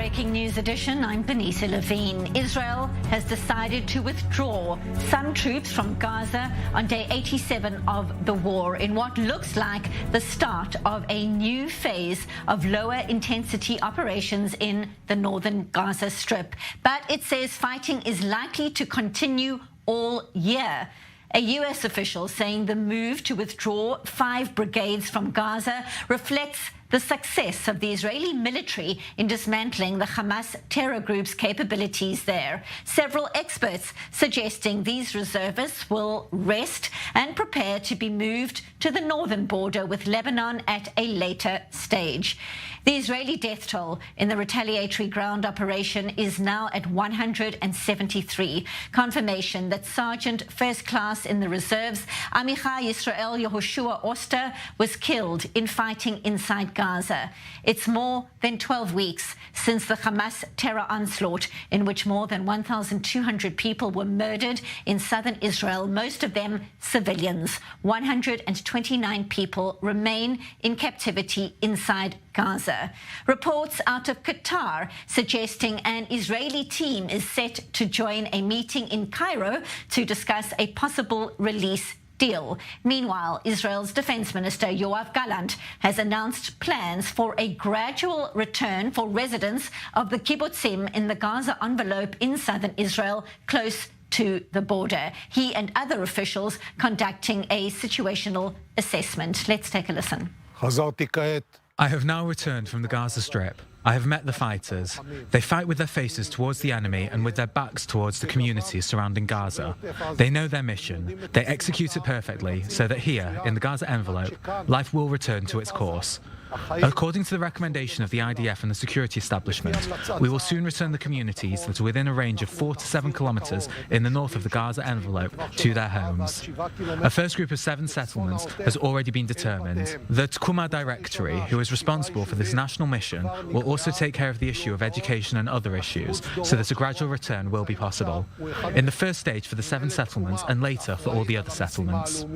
Breaking News Edition, I'm Benita Levine. Israel has decided to withdraw some troops from Gaza on day 87 of the war in what looks like the start of a new phase of lower intensity operations in the northern Gaza Strip. But it says fighting is likely to continue all year. A U.S. official saying the move to withdraw 5 brigades from Gaza reflects the success of the Israeli military in dismantling the Hamas terror group's capabilities there. Several experts suggesting these reservists will rest and prepare to be moved to the northern border with Lebanon at a later stage. The Israeli death toll in the retaliatory ground operation is now at 173. Confirmation that Sergeant First Class in the reserves, Amichai Yisrael Yehoshua Oster, was killed in fighting inside Gaza. It's more than 12 weeks since the Hamas terror onslaught in which more than 1,200 people were murdered in southern Israel, most of them civilians. 129 people remain in captivity inside Gaza. Reports out of Qatar suggesting an Israeli team is set to join a meeting in Cairo to discuss a possible release deal. Meanwhile, Israel's Defense Minister Yoav Gallant has announced plans for a gradual return for residents of the kibbutzim in the Gaza envelope in southern Israel, close to the border. He and other officials conducting a situational assessment. Let's take a listen. I have now returned from the Gaza Strip. I have met the fighters. They fight with their faces towards the enemy and with their backs towards the communities surrounding Gaza. They know their mission. They execute it perfectly so that here, in the Gaza envelope, life will return to its course. According to the recommendation of the IDF and the security establishment, we will soon return the communities that are within a range of 4 to 7 kilometres in the north of the Gaza envelope to their homes. A first group of 7 settlements has already been determined. The Tkuma Directory, who is responsible for this national mission, will also take care of the issue of education and other issues so that a gradual return will be possible. In the first stage for the 7 settlements and later for all the other settlements.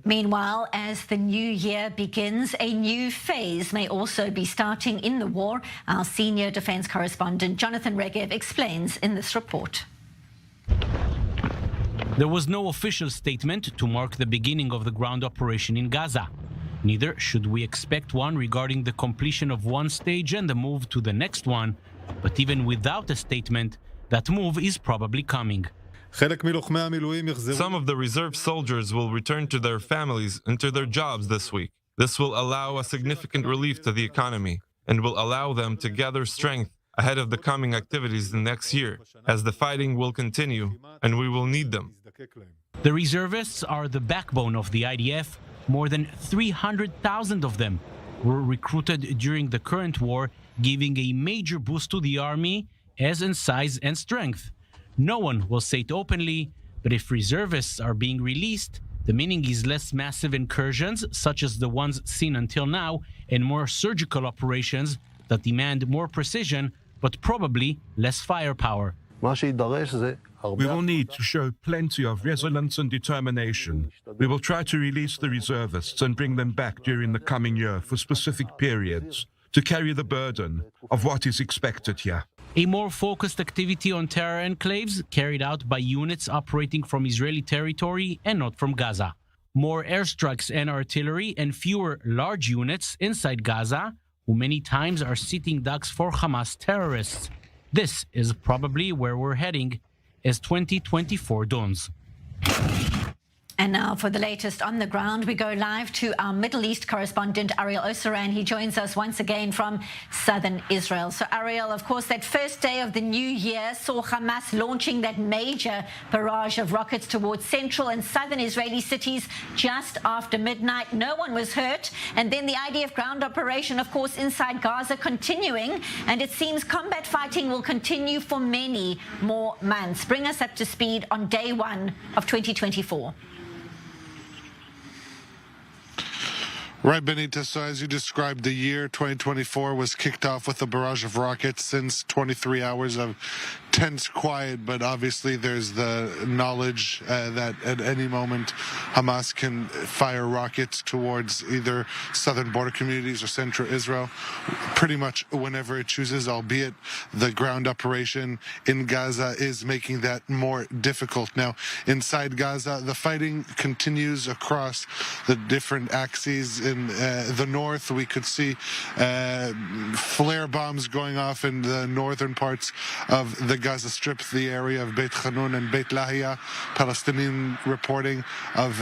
Meanwhile, as the new year begins, a new phase may also be starting in the war. Our senior defence correspondent Jonathan Regev explains in this report. There was no official statement to mark the beginning of the ground operation in Gaza. Neither should we expect one regarding the completion of one stage and the move to the next one. But even without a statement, that move is probably coming. Some of the reserve soldiers will return to their families and to their jobs this week. This will allow a significant relief to the economy and will allow them to gather strength ahead of the coming activities the next year, as the fighting will continue and we will need them. The reservists are the backbone of the IDF. More than 300,000 of them were recruited during the current war, giving a major boost to the army as in size and strength. No one will say it openly, but if reservists are being released, the meaning is less massive incursions, such as the ones seen until now, and more surgical operations that demand more precision, but probably less firepower. We will need to show plenty of resilience and determination. We will try to release the reservists and bring them back during the coming year for specific periods to carry the burden of what is expected here. A more focused activity on terror enclaves carried out by units operating from Israeli territory and not from Gaza. More airstrikes and artillery and fewer large units inside Gaza, who many times are sitting ducks for Hamas terrorists. This is probably where we're heading as 2024 dawns. And now for the latest on the ground, we go live to our Middle East correspondent, Ariel Osaran. He joins us once again from southern Israel. So, Ariel, of course, that first day of the new year saw Hamas launching that major barrage of rockets towards central and southern Israeli cities just after midnight. No one was hurt. And then the IDF ground operation, of course, inside Gaza continuing. And it seems combat fighting will continue for many more months. Bring us up to speed on day 1 of 2024. Right, Benita. So as you described, the year 2024 was kicked off with a barrage of rockets since 23 hours of tense quiet, but obviously there's the knowledge that at any moment Hamas can fire rockets towards either southern border communities or central Israel pretty much whenever it chooses, albeit the ground operation in Gaza is making that more difficult. Now, inside Gaza, the fighting continues across the different axes. In the north, we could see flare bombs going off in the northern parts of the Gaza Strip, the area of Beit Hanun and Beit Lahia. Palestinian reporting of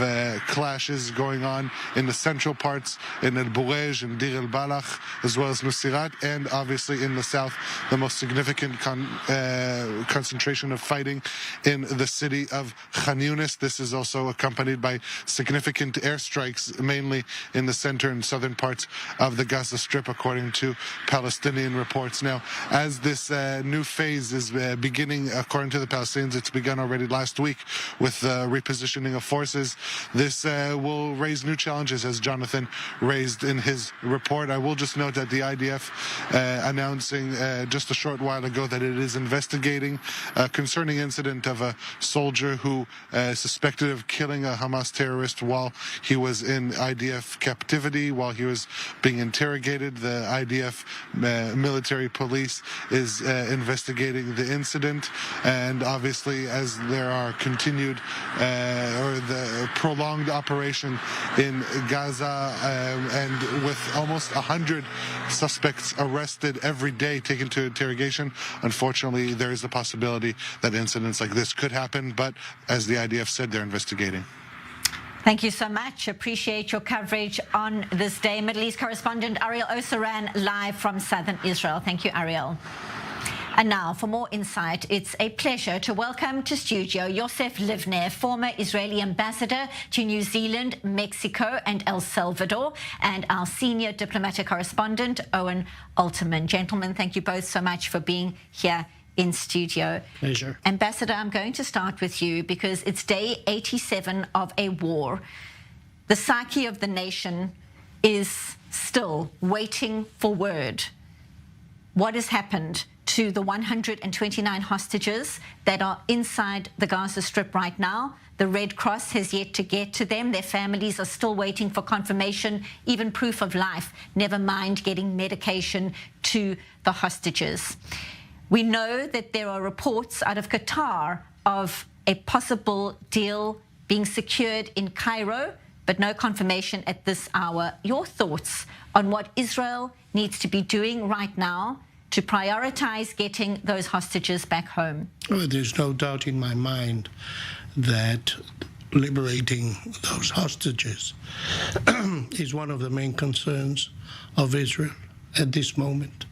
clashes going on in the central parts, in El Burej and Dir el Balach, as well as Nusirat, and obviously in the south, the most significant concentration of fighting in the city of Khan Yunis. This is also accompanied by significant airstrikes, mainly in the center and southern parts of the Gaza Strip, according to Palestinian reports. Now, as this new phase is beginning, according to the Palestinians, it's begun already last week with repositioning of forces. This will raise new challenges, as Jonathan raised in his report. I will just note that the IDF announcing just a short while ago that it is investigating a concerning incident of a soldier who suspected of killing a Hamas terrorist while he was in IDF captivity, while he was being interrogated. The IDF military police is investigating the incident, and obviously as there are continued or the prolonged operation in Gaza and with almost 100 suspects arrested every day taken to interrogation, unfortunately there is a possibility that incidents like this could happen, but as the IDF said, they're investigating. Thank you so much. Appreciate your coverage on this day. Middle East correspondent Ariel Osaran, live from southern Israel. Thank you, Ariel. And now, for more insight, it's a pleasure to welcome to studio Yosef Livner, former Israeli ambassador to New Zealand, Mexico and El Salvador, and our senior diplomatic correspondent, Owen Alterman. Gentlemen, thank you both so much for being here in studio. Pleasure. Ambassador, I'm going to start with you because it's day 87 of a war. The psyche of the nation is still waiting for word. What has happened to the 129 hostages that are inside the Gaza Strip right now? The Red Cross has yet to get to them. Their families are still waiting for confirmation, even proof of life, never mind getting medication to the hostages. We know that there are reports out of Qatar of a possible deal being secured in Cairo, but no confirmation at this hour. Your thoughts on what Israel needs to be doing right now to prioritize getting those hostages back home? Well, there's no doubt in my mind that liberating those hostages is one of the main concerns of Israel at this moment.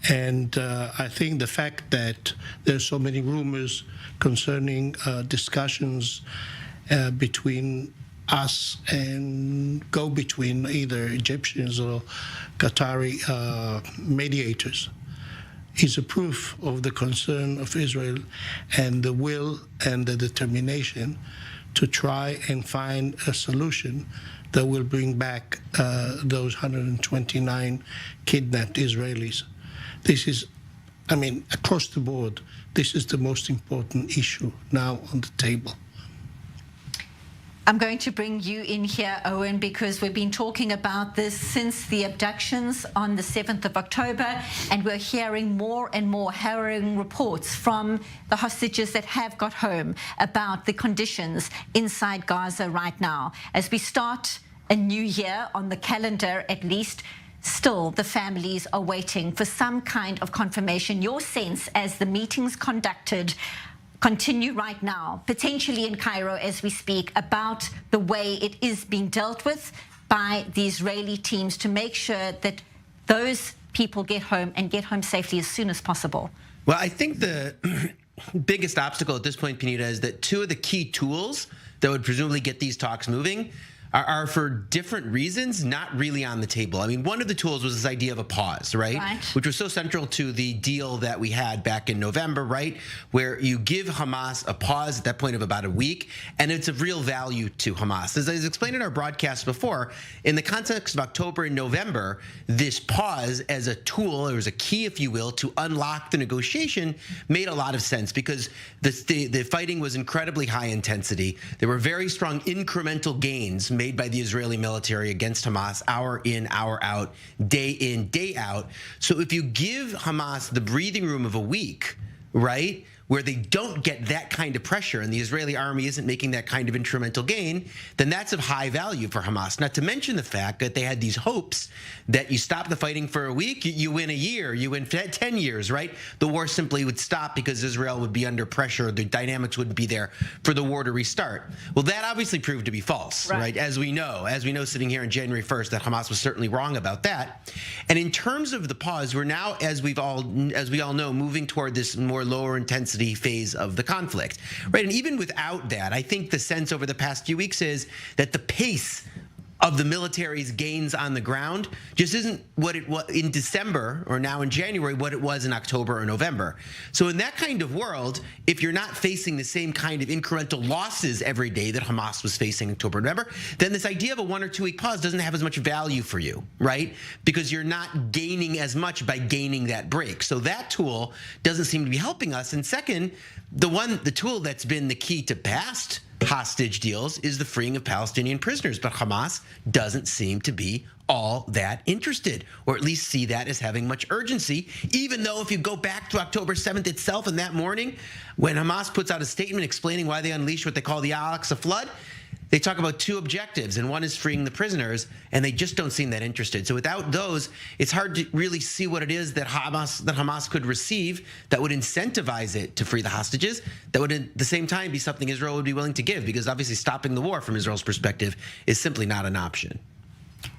And I think the fact that there's so many rumors concerning discussions between us and go-between either Egyptians or Qatari mediators is a proof of the concern of Israel and the will and the determination to try and find a solution that will bring back those 129 kidnapped Israelis. This is, I mean, across the board, this is the most important issue now on the table. I'm going to bring you in here, Owen, because we've been talking about this since the abductions on the 7th of October, and we're hearing more and more harrowing reports from the hostages that have got home about the conditions inside Gaza right now. As we start a new year on the calendar, at least, still the families are waiting for some kind of confirmation. Your sense as the meetings conducted continue right now, potentially in Cairo as we speak, about the way it is being dealt with by the Israeli teams to make sure that those people get home and get home safely as soon as possible? Well, I think the biggest obstacle at this point, Panita, is that two of the key tools that would presumably get these talks moving are for different reasons not really on the table. I mean, one of the tools was this idea of a pause, right? Which was so central to the deal that we had back in November, right? Where you give Hamas a pause at that point of about a week, and it's of real value to Hamas. As I explained in our broadcast before, in the context of October and November, this pause as a tool, or as a key, if you will, to unlock the negotiation made a lot of sense because the fighting was incredibly high intensity. There were very strong incremental gains made by the Israeli military against Hamas, hour in, hour out, day in, day out. So if you give Hamas the breathing room of a week, right, where they don't get that kind of pressure and the Israeli army isn't making that kind of incremental gain, then that's of high value for Hamas. Not to mention the fact that they had these hopes that you stop the fighting for a week, you win a year, you win 10 years, right? The war simply would stop because Israel would be under pressure. The dynamics wouldn't be there for the war to restart. Well, that obviously proved to be false, right? As we know sitting here on January 1st, that Hamas was certainly wrong about that. And in terms of the pause, we're now, as we all know, moving toward this more lower intensity phase of the conflict, right? And even without that, I think the sense over the past few weeks is that the pace of the military's gains on the ground just isn't what it was in December or now in January, what it was in October or November. So in that kind of world, if you're not facing the same kind of incremental losses every day that Hamas was facing in October and November, then this idea of a 1 or 2 week pause doesn't have as much value for you, right? Because you're not gaining as much by gaining that break. So that tool doesn't seem to be helping us. And second, the tool that's been the key to past hostage deals is the freeing of Palestinian prisoners, but Hamas doesn't seem to be all that interested, or at least see that as having much urgency, even though if you go back to October 7th itself and that morning, when Hamas puts out a statement explaining why they unleashed what they call the Al-Aqsa flood, they talk about 2 objectives, and one is freeing the prisoners, and they just don't seem that interested. So without those, it's hard to really see what it is that Hamas could receive that would incentivize it to free the hostages, that would at the same time be something Israel would be willing to give, because obviously stopping the war from Israel's perspective is simply not an option.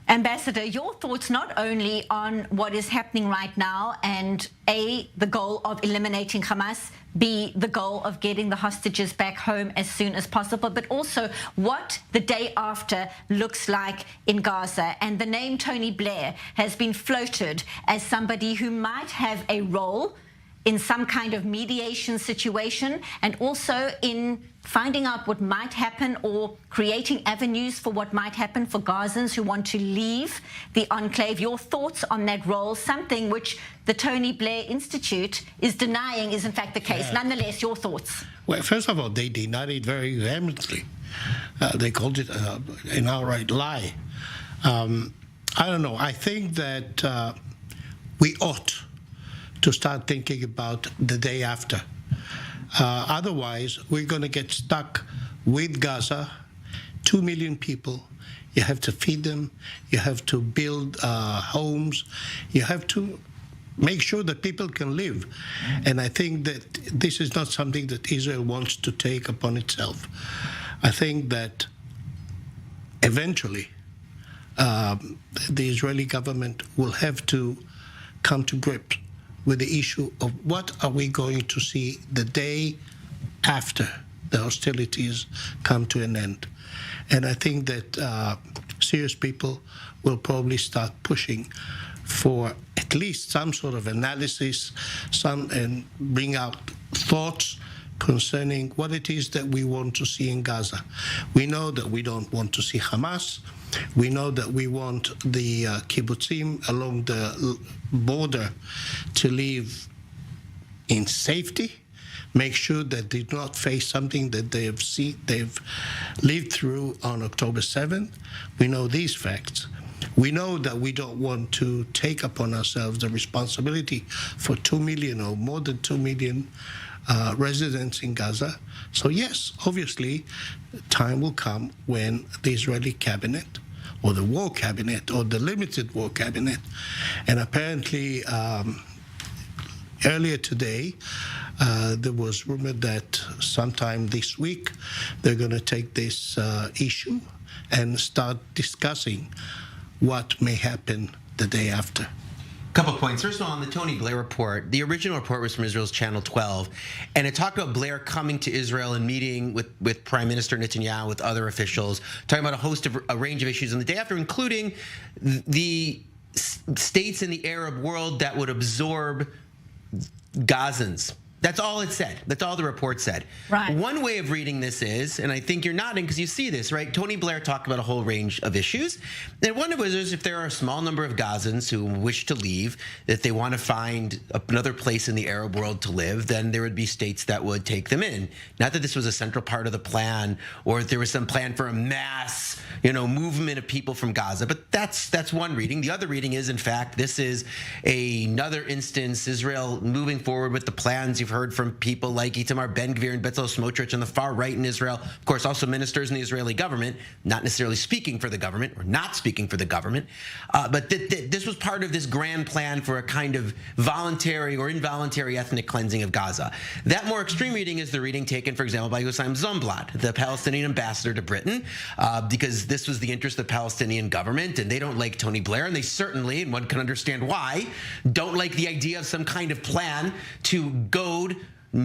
Ambassador, your thoughts not only on what is happening right now and A, the goal of eliminating Hamas, B, the goal of getting the hostages back home as soon as possible, but also what the day after looks like in Gaza. And the name Tony Blair has been floated as somebody who might have a role in some kind of mediation situation and also in finding out what might happen or creating avenues for what might happen for Gazans who want to leave the enclave. Your thoughts on that role, something which the Tony Blair Institute is denying is in fact the case. Nonetheless, your thoughts. Well, first of all, they denied it very vehemently. They called it an outright lie. I don't know. I think that we ought to start thinking about the day after. Otherwise, we're going to get stuck with Gaza, 2 million people. You have to feed them. You have to build homes. You have to make sure that people can live. And I think that this is not something that Israel wants to take upon itself. I think that eventually the Israeli government will have to come to grips with the issue of what are we going to see the day after the hostilities come to an end. And I think that serious people will probably start pushing for at least some sort of analysis, and bring out thoughts concerning what it is that we want to see in Gaza. We know that we don't want to see Hamas. We know that we want the kibbutzim along the border to live in safety, make sure that they do not face something that they've lived through on October 7th. We know these facts. We know that we don't want to take upon ourselves the responsibility for 2 million or more than 2 million residents in Gaza. So yes, obviously, time will come when the Israeli cabinet or the war cabinet or the limited war cabinet, and apparently earlier today there was rumor that sometime this week they're going to take this issue and start discussing what may happen the day after. Couple of points. First of all, on the Tony Blair report, the original report was from Israel's Channel 12, and it talked about Blair coming to Israel and meeting with Prime Minister Netanyahu, with other officials, talking about a range of issues on the day after, including the states in the Arab world that would absorb Gazans. That's all it said. That's all the report said. Right. One way of reading this is, and I think you're nodding because you see this, right? Tony Blair talked about a whole range of issues. And one of it is if there are a small number of Gazans who wish to leave, that they want to find another place in the Arab world to live, then there would be states that would take them in. Not that this was a central part of the plan or if there was some plan for a mass, movement of people from Gaza. But that's one reading. The other reading is, in fact, this is another instance, Israel moving forward with the plans. You've heard from people like Itamar Ben-Gvir and Bezalel Smotrich on the far right in Israel. Of course, also ministers in the Israeli government, not necessarily speaking for the government or not speaking for the government. But this was part of this grand plan for a kind of voluntary or involuntary ethnic cleansing of Gaza. That more extreme reading is the reading taken, for example, by Hussein Zomblad, the Palestinian ambassador to Britain, because this was the interest of the Palestinian government, and they don't like Tony Blair, and they certainly, and one can understand why, don't like the idea of some kind of plan to goad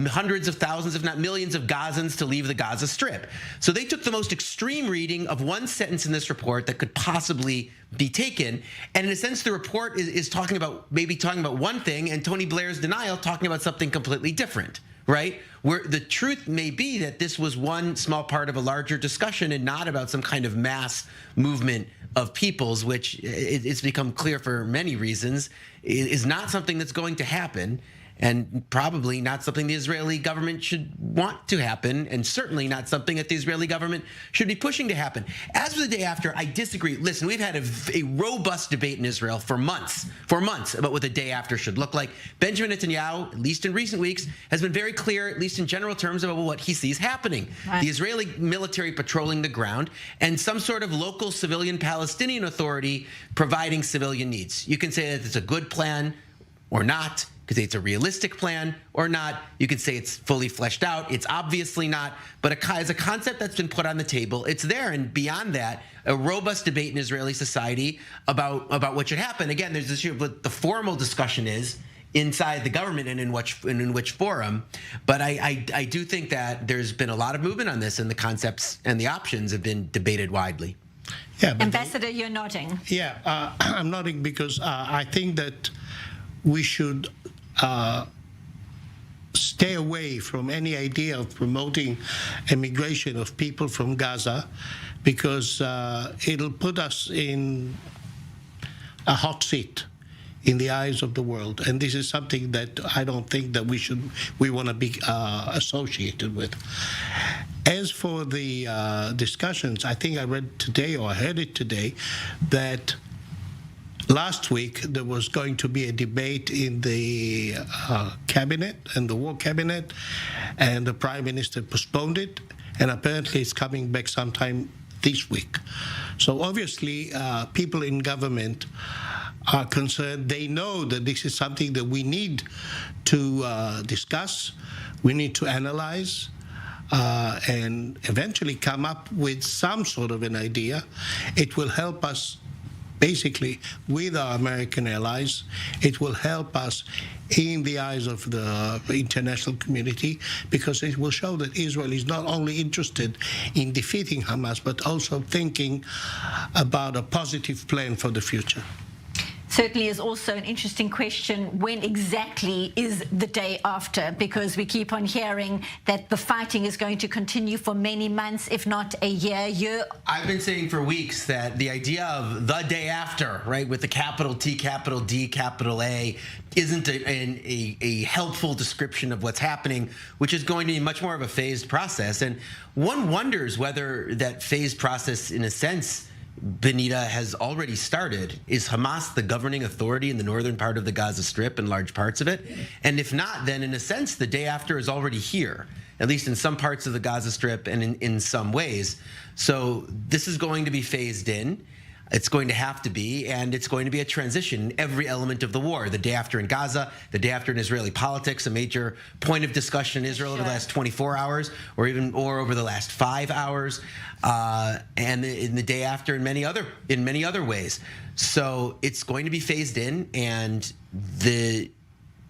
hundreds of thousands, if not millions of Gazans to leave the Gaza Strip. So they took the most extreme reading of one sentence in this report that could possibly be taken. And in a sense, the report is talking about one thing, and Tony Blair's denial talking about something completely different, right? Where the truth may be that this was one small part of a larger discussion and not about some kind of mass movement of peoples, which it's become clear for many reasons is not something that's going to happen. And probably not something the Israeli government should want to happen, and certainly not something that the Israeli government should be pushing to happen. As for the day after, I disagree. Listen, we've had a robust debate in Israel for months about what the day after should look like. Benjamin Netanyahu, at least in recent weeks, has been very clear, at least in general terms, about what he sees happening. Right. The Israeli military patrolling the ground and some sort of local civilian Palestinian authority providing civilian needs. You can say that it's a good plan or not. You could say it's a realistic plan or not. You could say it's fully fleshed out. It's obviously not. But as a concept that's been put on the table, it's there. And beyond that, a robust debate in Israeli society about what should happen. Again, there's this issue of what the formal discussion is inside the government and in which forum. But I do think that there's been a lot of movement on this, and the concepts and the options have been debated widely. Yeah, Ambassador, you're nodding. Yeah, I'm nodding because I think that we should stay away from any idea of promoting immigration of people from Gaza, because it'll put us in a hot seat in the eyes of the world, and this is something that I don't think that we want to be associated with. As for the discussions, I think I read today, or I heard it today, that last week there was going to be a debate in the cabinet, and the war cabinet, and the prime minister postponed it, and apparently it's coming back sometime this week. So obviously people in government are concerned. They know that this is something that we need to discuss, we need to analyze, and eventually come up with some sort of an idea. It will help us basically with our American allies. It will help us in the eyes of the international community, because it will show that Israel is not only interested in defeating Hamas, but also thinking about a positive plan for the future. Certainly is also an interesting question, when exactly is the day after? Because we keep on hearing that the fighting is going to continue for many months, if not a year. I've been saying for weeks that the idea of the day after, right, with the capital T, capital D, capital A, isn't a helpful description of what's happening, which is going to be much more of a phased process. And one wonders whether that phased process, in a sense, Benita, has already started. Is Hamas the governing authority in the northern part of the Gaza Strip and large parts of it? And if not, then in a sense, the day after is already here, at least in some parts of the Gaza Strip and in some ways. So this is going to be phased in. It's going to have to be, and it's going to be a transition in every element of the war. The day after in Gaza, the day after in Israeli politics, a major point of discussion in Israel over the last 24 hours, or over the last 5 hours, and in the day after in many other ways. So it's going to be phased in, and the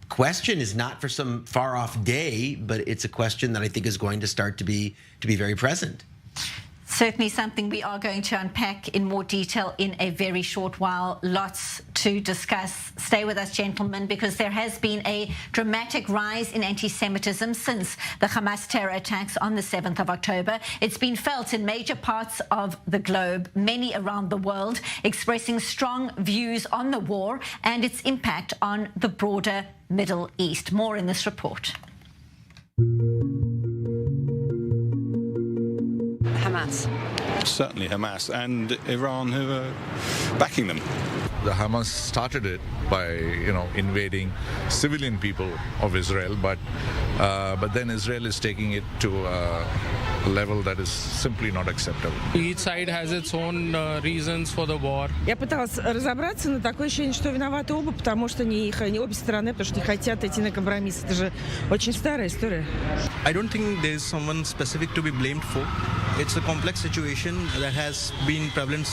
question is not for some far off day, but it's a question that I think is going to start to be very present. Certainly something we are going to unpack in more detail in a very short while. Lots to discuss. Stay with us, gentlemen, because there has been a dramatic rise in anti-Semitism since the Hamas terror attacks on the 7th of October. It's been felt in major parts of the globe, many around the world, expressing strong views on the war and its impact on the broader Middle East. More in this report. Hamas. Certainly Hamas and Iran, who are backing them. The Hamas started it by, invading civilian people of Israel, but then Israel is taking it to a level that is simply not acceptable. Each side has its own reasons for the war. Я пыталась разобраться, но такое ощущение, что виноваты оба, потому что не обе стороны, потому что не хотят идти на компромисс. Это же очень старая история. I don't think there is someone specific to be blamed for. It's a complex situation that has been prevalent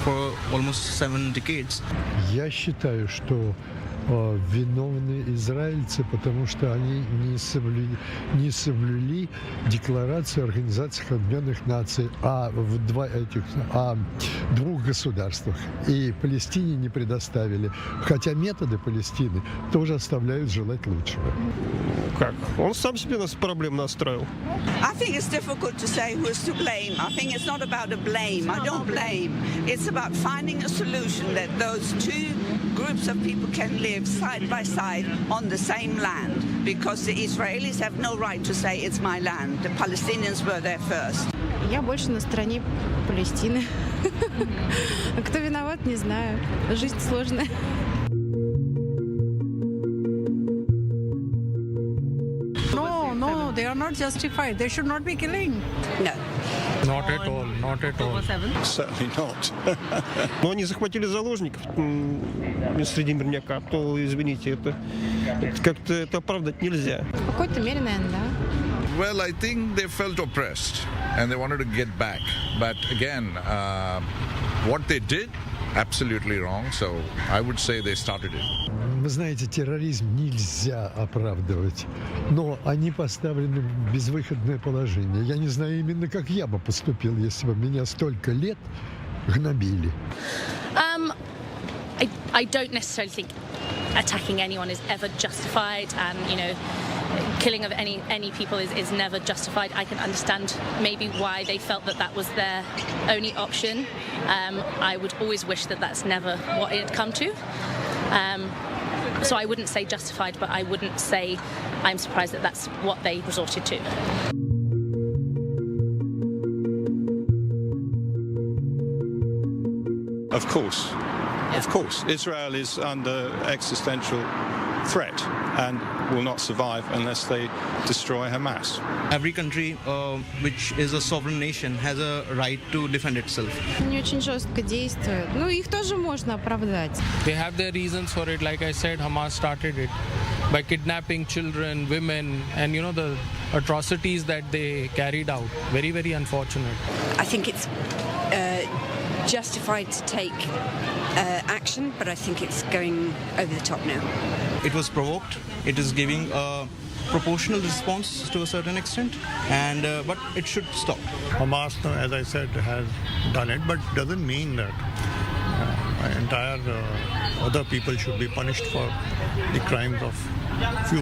for almost 7 decades. Я считаю, что виновны израильцы, потому что они не соблюли декларацию Организации Объединенных Наций о двух государствах. И Палестине не предоставили. Хотя методы Палестины тоже оставляют желать лучшего. Как? Он сам себе проблем настроил. I think it's difficult to say who's to blame. I think it's not about a blame. I don't blame. It's about finding a solution that those two groups of people can live side by side on the same land, because the Israelis have no right to say it's my land. The Palestinians were there first. Я больше на стороне Палестины. А кто виноват, не знаю. Жизнь сложная. No, they are not justified. They should not be killing. No. Not at all, not at all. Certainly not. Но они захватили заложников среди мирняка. То, извините, это как-то оправдать нельзя. В какой-то мере, наверное, да. Well, I think they felt oppressed and they wanted to get back. But again, what they did, absolutely wrong. So I would say they started it. Вы знаете, терроризм нельзя оправдывать, но они поставлены в безвыходное положение. Я не знаю именно, как я бы поступил, если бы меня столько лет гнобили. I don't necessarily think attacking anyone is ever justified, and killing of any people is never justified. I can understand maybe why they felt that was their only option. I would always wish that that's never what it had come to. So I wouldn't say justified, but I wouldn't say I'm surprised that that's what they resorted to. Of course, Israel is under existential threat and will not survive unless they destroy Hamas. Every country which is a sovereign nation has a right to defend itself. Они очень жестко действуют. Ну, их тоже можно оправдать. They have their reasons for it. Like I said, Hamas started it by kidnapping children, women, and the atrocities that they carried out. Very, very unfortunate. I think it's justified to take action, but I think it's going over the top now. It was provoked. It is giving a proportional response to a certain extent, and but it should stop. Hamas, as I said, has done it, but doesn't mean that entire other people should be punished for the crimes of few